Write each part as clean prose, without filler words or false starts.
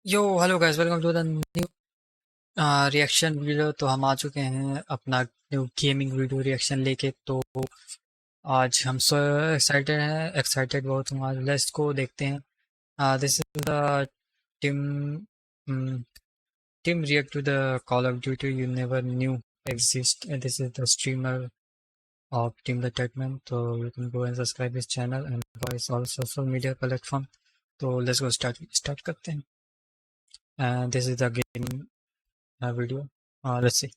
Yo hello guys, welcome to the new reaction video. तो हम आ चुके हैं अपना न्यू गेमिंग वीडियो रिएक्शन लेके। तो आज हम सो एक्साइटेड हैं, एक्साइटेड बहुत हूँ। आज लेट्स को देखते हैं। This is the team team react to the Call of Duty you never knew exist. This is the streamer of Team the Tatman. So you can go and subscribe his channel and voice all social media platform. तो let's go start करते हैं। This is the game video. Let's see.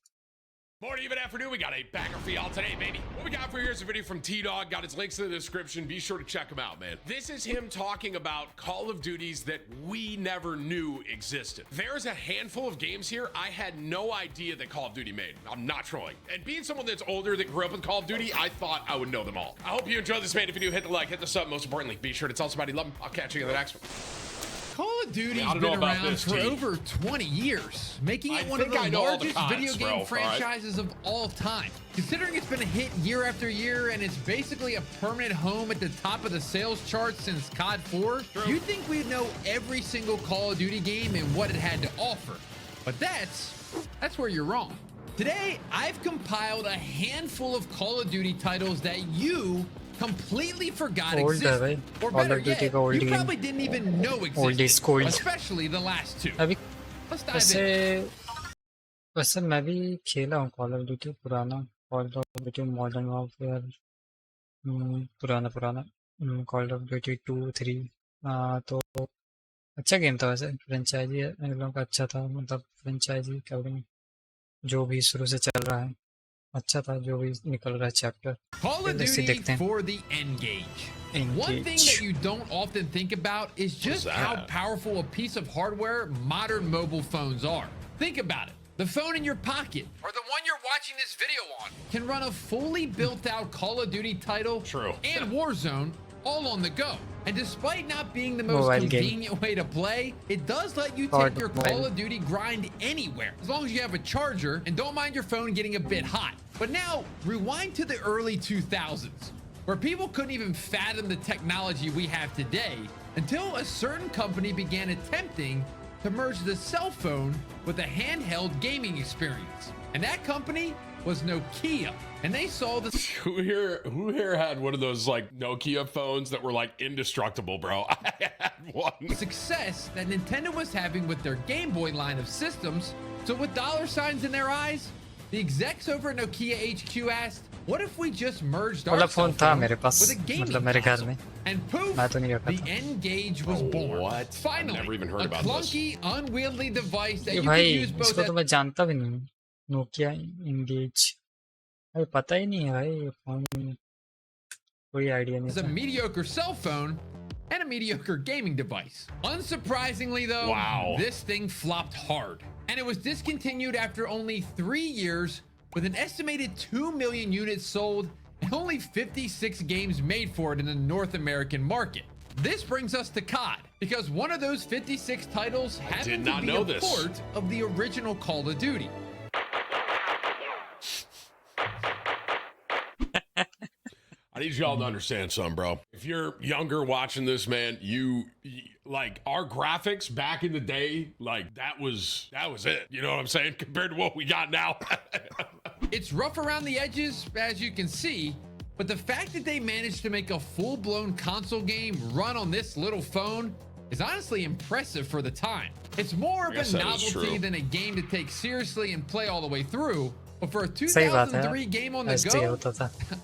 Morning, even afternoon, we got a banger for y'all today, baby. What we got for here is a video from T-Dog. Got his links in the description. Be sure to check him out, man. This is him talking about Call of Duties that we never knew existed. There's a handful of games here I had no idea that Call of Duty made. I'm not trolling. And being someone that's older that grew up with Call of Duty, I thought I would know them all. I hope you enjoyed this, man. If you do, hit the like, hit the sub. Most importantly, be sure to tell somebody you love them. I'll catch you in the next one. Call of Duty's been around for over 20 years, making it one of the largest video game franchises of all time. Considering it's been a hit year after year and it's basically a permanent home at the top of the sales charts since COD 4, you'd think we'd know every single Call of Duty game and what it had to offer. But that's where you're wrong. Today, I've compiled a handful of Call of Duty titles that you completely forgot existed, or better yet, you probably didn't even know existed, especially the last two. Let's dive in. वैसे मैं भी खेला हूँ call of duty, पुराना call of duty modern warfare, पुराना call of duty 2 3। तो अच्छा game था वैसे। फ्रेंचाइजी इन लोगों का अच्छा था, मतलब फ्रेंचाइजी क्या बोलेंगे, जो भी शुरू से चल रहा है अच्छा था, जो भी निकल रहा है chapter. Call of Duty for the Engage. One thing that you don't often think about is just how powerful a piece of hardware modern mobile phones are. Think about it. The phone in your pocket, or the one you're watching this video on, can run a fully built out Call of Duty title and Warzone all on the go. And despite not being the most convenient way to play, it does let you take your Call of Duty grind anywhere, as long as you have a charger and don't mind your phone getting a bit hot. But now, rewind to the early 2000s, where people couldn't even fathom the technology we have today until a certain company began attempting to merge the cell phone with a handheld gaming experience. And that company was Nokia, and they saw the who here had one of those like Nokia phones that were like indestructible, bro? I had one. Success that Nintendo was having with their Game Boy line of systems. So with dollar signs in their eyes, the execs over at Nokia HQ asked, what if we just merged our cell phone with a gaming console? And poof, the N-Gage was born. What? Finally, never even heard a about clunky, unwieldy device that you भाई could use both इसको तो मैं जानता भी नहीं। Nokia engage भाई पता ही नहीं है भाई, फोन कोई आइडिया नहीं as a mediocre cell phone and a mediocre gaming device. Unsurprisingly though, this thing flopped hard, and it was discontinued after only 3 years with an estimated 2 million units sold and only 56 games made for it in the North American market. This brings us to COD, because one of those 56 titles happened to be a port of the original Call of Duty. I need y'all to understand something, bro. If you're younger watching this, man, you like our graphics back in the day, like that was it. You know what I'm saying? Compared to what we got now. It's rough around the edges, as you can see, but the fact that they managed to make a full-blown console game run on this little phone is honestly impressive for the time. It's more of a novelty than a game to take seriously and play all the way through. But for a 2003 game on the go,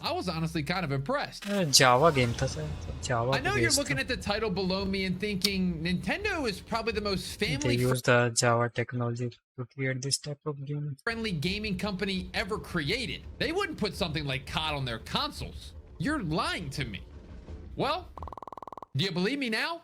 I was honestly kind of impressed. Java game था sir, Java. I know you're looking at the title below me and thinking Nintendo is probably the most family They use the Java technology to create this type of game. Friendly gaming company ever created. They wouldn't put something like COD on their consoles. You're lying to me. Well, do you believe me now?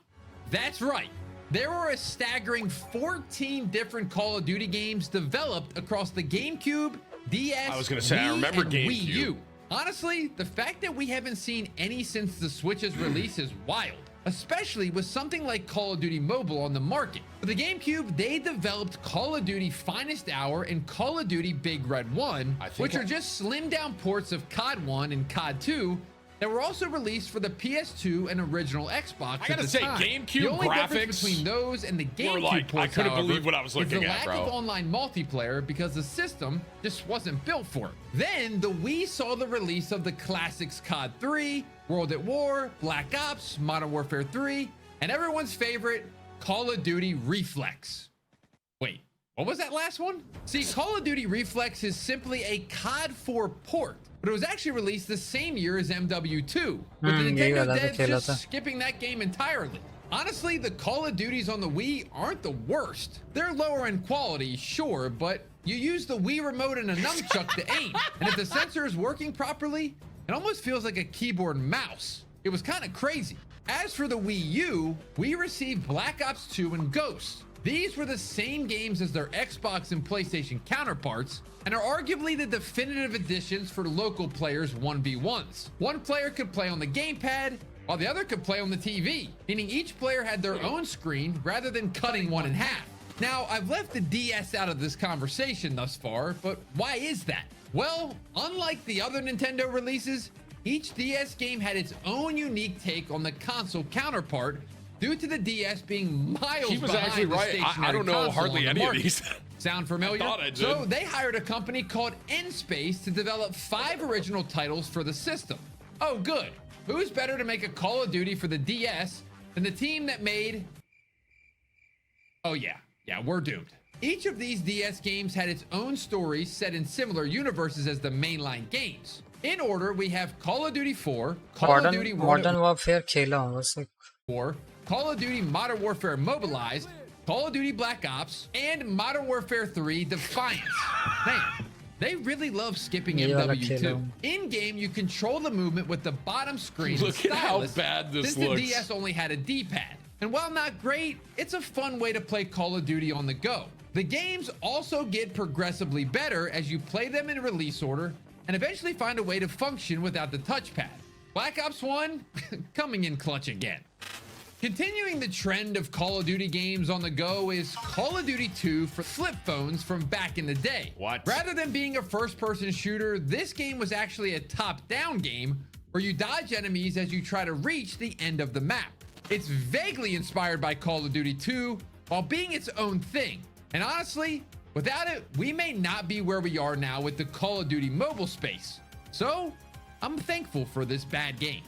That's right. There were a staggering 14 different Call of Duty games developed across the GameCube, DS, Wii, and Wii U. Honestly, the fact that we haven't seen any since the Switch's release is wild, especially with something like Call of Duty Mobile on the market. For the GameCube, they developed Call of Duty Finest Hour and Call of Duty Big Red 1, which are just slimmed down ports of COD 1 and COD 2 They were also released for the PS2 and original Xbox. I gotta say, GameCube the only graphics difference between those and the GameCube like, ports, I couldn't however, believe what I was looking is the at, lack bro. of online multiplayer because the system just wasn't built for it. Then the Wii saw the release of the classics COD 3, World at War, Black Ops, Modern Warfare 3, and everyone's favorite, Call of Duty Reflex. Wait, what was that last one? See, Call of Duty Reflex is simply a COD 4 port, but it was actually released the same year as MW2, with the Nintendo devs just skipping that game entirely. Honestly, the Call of Duties on the Wii aren't the worst. They're lower in quality, sure, but you use the Wii remote and a nunchuck to aim, and if the sensor is working properly, it almost feels like a keyboard and mouse. It was kind of crazy. As for the Wii U, we received Black Ops 2 and Ghost. These were the same games as their Xbox and PlayStation counterparts, and are arguably the definitive additions for local players 1v1s. One player could play on the gamepad, while the other could play on the TV, meaning each player had their own screen rather than cutting one in half. Now, I've left the DS out of this conversation thus far, but why is that? Well, unlike the other Nintendo releases, each DS game had its own unique take on the console counterpart due to the DS being miles He was behind actually the right. stationary I don't know console hardly on the any of market. these. Sound familiar? I thought I did. So they hired a company called N-Space to develop 5 original titles for the system. Oh, good. Who's better to make a Call of Duty for the DS than the team that made... Oh yeah, we're doomed. Each of these DS games had its own stories set in similar universes as the mainline games. In order, we have Call of Duty 4, Call of Duty Modern Warfare खेला हूँ बस 4, Call of Duty Modern Warfare Mobilized, Call of Duty Black Ops, and Modern Warfare 3 Defiance. Man, they really love skipping MW2. In-game, you control the movement with the bottom screen. Look at how bad this since looks. the DS only had a D-pad. And while not great, it's a fun way to play Call of Duty on the go. The games also get progressively better as you play them in release order and eventually find a way to function without the touchpad. Black Ops 1, coming in clutch again. Continuing the trend of Call of Duty games on the go is Call of Duty 2 for flip phones from back in the day. What? Rather than being a first-person shooter, this game was actually a top-down game where you dodge enemies as you try to reach the end of the map. It's vaguely inspired by Call of Duty 2 while being its own thing. And honestly, without it, we may not be where we are now with the Call of Duty mobile space. So, I'm thankful for this bad game.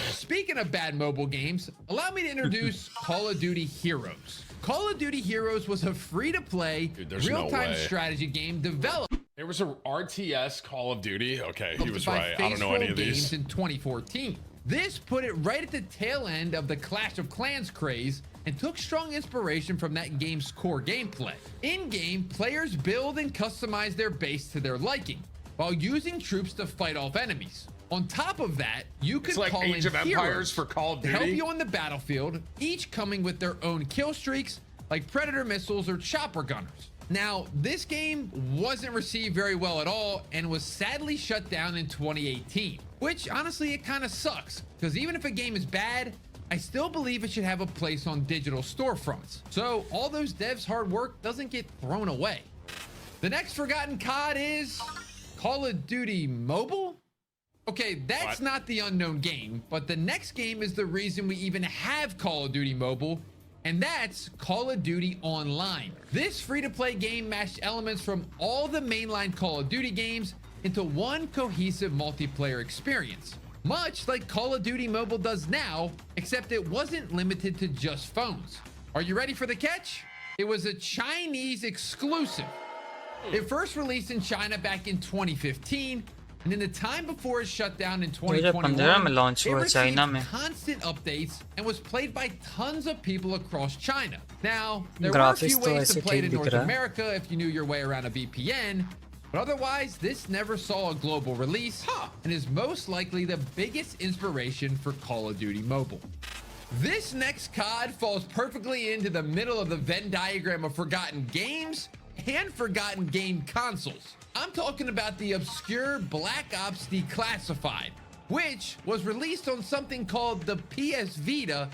Speaking of bad mobile games, allow me to introduce Call of Duty Heroes. Call of Duty Heroes was a free-to-play, real-time strategy game developed. There was a RTS Call of Duty. Okay, he was right. I don't know any of these. In 2014. This put it right at the tail end of the Clash of Clans craze and took strong inspiration from that game's core gameplay. In-game, players build and customize their base to their liking, while using troops to fight off enemies. On top of that, you can call in Age of Empires heroes for Call of Duty. to help you on the battlefield, each coming with their own kill streaks, like Predator missiles or chopper gunners. Now, this game wasn't received very well at all and was sadly shut down in 2018, which honestly, it kind of sucks, because even if a game is bad, I still believe it should have a place on digital storefronts, so all those devs' hard work doesn't get thrown away. The next forgotten COD is Call of Duty Mobile? Okay, that's not the unknown game, but the next game is the reason we even have Call of Duty Mobile, and that's Call of Duty Online. This free-to-play game mashed elements from all the mainline Call of Duty games into one cohesive multiplayer experience, much like Call of Duty Mobile does now, except it wasn't limited to just phones. Are you ready for the catch? It was a Chinese exclusive. It first released in China back in 2015, and in the time before it shut down in 2021, it received constant updates and was played by tons of people across China. Now, there were a few ways to play it in North America if you knew your way around a VPN, but otherwise, this never saw a global release and is most likely the biggest inspiration for Call of Duty Mobile. This next COD falls perfectly into the middle of the Venn diagram of forgotten games and forgotten game consoles. I'm talking about the obscure Black Ops Declassified, which was released on something called the PS Vita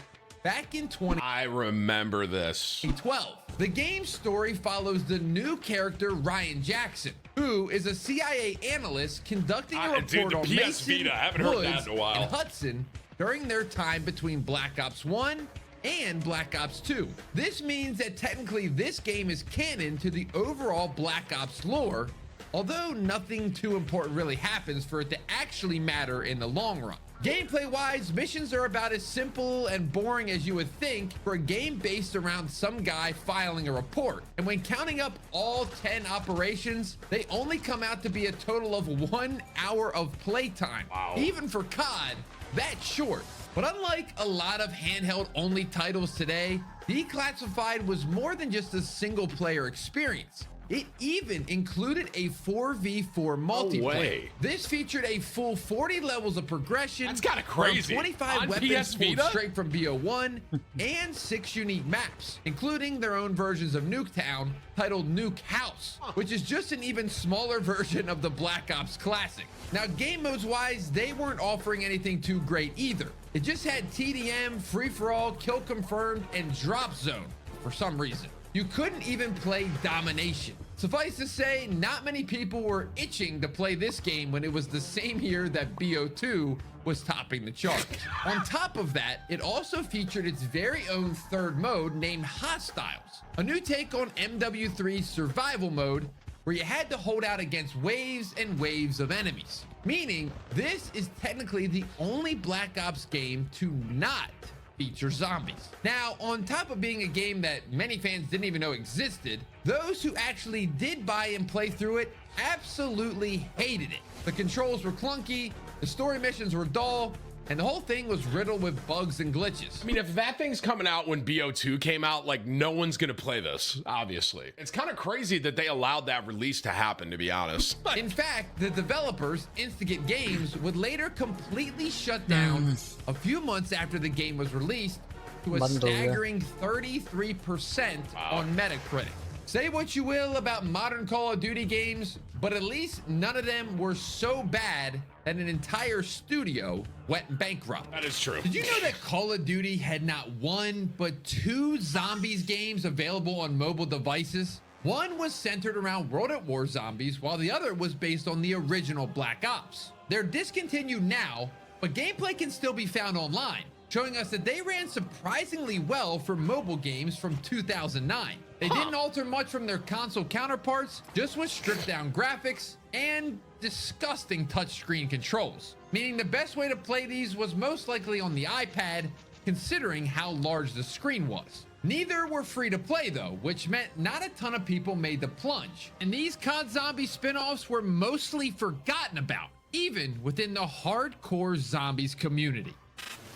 back in I remember this. 2012. The game's story follows the new character Ryan Jackson, who is a CIA analyst conducting a report on PS Mason, Vita. I haven't heard Woods, that in a while. and Hudson during their time between Black Ops 1 and Black Ops 2. This means that technically this game is canon to the overall Black Ops lore, although nothing too important really happens for it to actually matter in the long run. Gameplay wise, missions are about as simple and boring as you would think for a game based around some guy filing a report. And when counting up all 10 operations, they only come out to be a total of 1 hour of playtime. Wow. Even for COD, that's short. But unlike a lot of handheld only titles today, Declassified was more than just a single player experience. It even included a 4v4 multiplayer. way. This featured a full 40 levels of progression. That's kinda crazy. 25 On weapons PS pulled Vita? straight from BO1, and 6 unique maps, including their own versions of Nuketown titled Nuke House, which is just an even smaller version of the Black Ops classic. Now, game modes wise, they weren't offering anything too great either. It just had TDM, free-for-all, kill confirmed, and drop zone for some reason. You couldn't even play domination. Suffice to say, not many people were itching to play this game when it was the same year that BO2 was topping the chart. On top of that, it also featured its very own third mode named Hostiles, a new take on MW3's survival mode where you had to hold out against waves and waves of enemies. Meaning, this is technically the only Black Ops game to not feature zombies. Now, on top of being a game that many fans didn't even know existed, those who actually did buy and play through it absolutely hated it. The controls were clunky, the story missions were dull, and the whole thing was riddled with bugs and glitches. I mean, if that thing's coming out when BO2 came out, like, no one's gonna play this, obviously. It's kind of crazy that they allowed that release to happen, to be honest. In fact, the developers, Instigate Games, would later completely shut down a few months after the game was released to a staggering 33% on Metacritic. Say what you will about modern Call of Duty games, but at least none of them were so bad that an entire studio went bankrupt. That is true. Did you know that Call of Duty had not one, but 2 zombies games available on mobile devices? One was centered around World at War zombies, while the other was based on the original Black Ops. They're discontinued now, but gameplay can still be found online, showing us that they ran surprisingly well for mobile games from 2009. They didn't alter much from their console counterparts, just with stripped down graphics and disgusting touchscreen controls. Meaning the best way to play these was most likely on the iPad, considering how large the screen was. Neither were free to play though, which meant not a ton of people made the plunge. And these COD Zombie spin-offs were mostly forgotten about, even within the hardcore zombies community.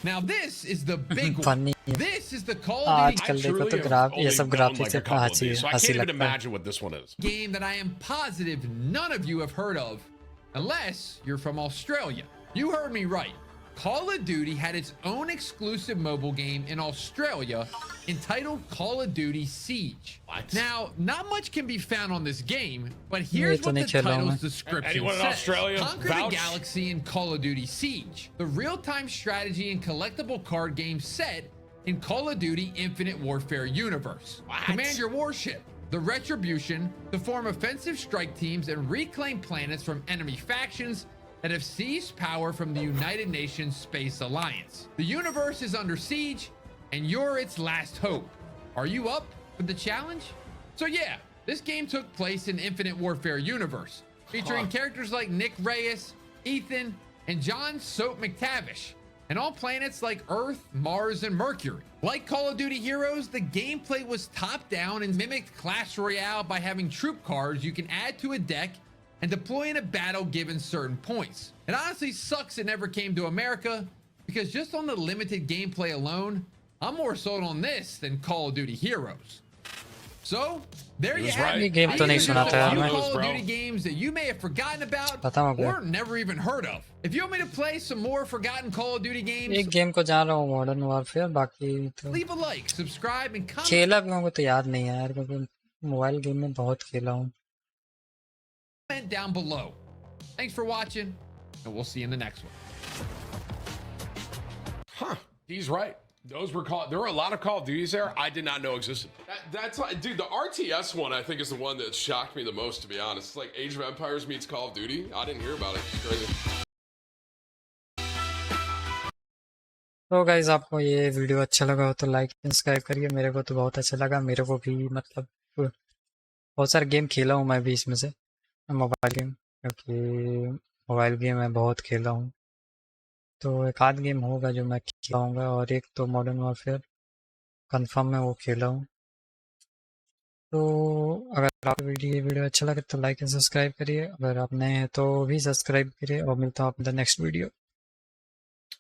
Now this is the big one. This is the Call of Duty I truly have only known like a couple of these, so I can't even imagine what this one is. Game that I am positive none of you have heard of, unless you're from Australia. You heard me right. Call of Duty had its own exclusive mobile game in Australia entitled Call of Duty Siege. What? Now, not much can be found on this game, but here's what the title's description Anyone in says. Australia Conquer vouch? the galaxy in Call of Duty Siege, the real-time strategy and collectible card game set in Call of Duty Infinite Warfare universe. What? Command your warship, the Retribution, to form offensive strike teams and reclaim planets from enemy factions that have seized power from the United Nations Space Alliance. The universe is under siege, and you're its last hope. Are you up for the challenge? So yeah, this game took place in Infinite Warfare universe, featuring characters like Nick Reyes, Ethan, and John Soap McTavish, and all planets like Earth, Mars, and Mercury. Like Call of Duty Heroes, the gameplay was top-down and mimicked Clash Royale by having troop cards you can add to a deck and deploy in a battle given certain points. It honestly sucks it never came to America, because just on the limited gameplay alone, I'm more sold on this than Call of Duty Heroes. So, there you have it. Game तो नहीं सुना था यार मैं. Call of Duty games that you may have forgotten about or never even heard of. If you want me to play some more forgotten Call of Duty games, एक game को जान रहा हूँ मॉडर्न वॉरफेयर, बाकी तो leave a like, subscribe, and comment. खेला भी हूँ तो याद नहीं है यार, क्योंकि मोबाइल गेम में बहुत खेला हूँ. Down below. Thanks for watching, and we'll see you in the next one. Huh, he's right. Those were called. There were a lot of Call of Duties there I did not know existed. That's like, dude, the RTS one I think is the one that shocked me the most, to be honest. It's like Age of Empires meets Call of Duty. I didn't hear about it. It's crazy. तो guys आपको ये video अच्छा लगा हो तो like subscribe करिए। मेरे को तो बहुत अच्छा लगा, मेरे को भी मतलब बहुत सारे गेम खेला हूँ मैं भी इसमें से, मोबाइल गेम, क्योंकि मोबाइल गेम मैं बहुत खेला हूँ। तो एक आध गेम होगा जो मैं खिलाऊँगा, और एक तो मॉडर्न वॉरफेयर कंफर्म मैं वो खेला हूँ। तो अगर आपको वीडियो अच्छा लगे तो लाइक एंड सब्सक्राइब करिए, अगर आप नए हैं तो भी सब्सक्राइब करिए, और मिलता हूँ आपको नेक्स्ट वीडियो।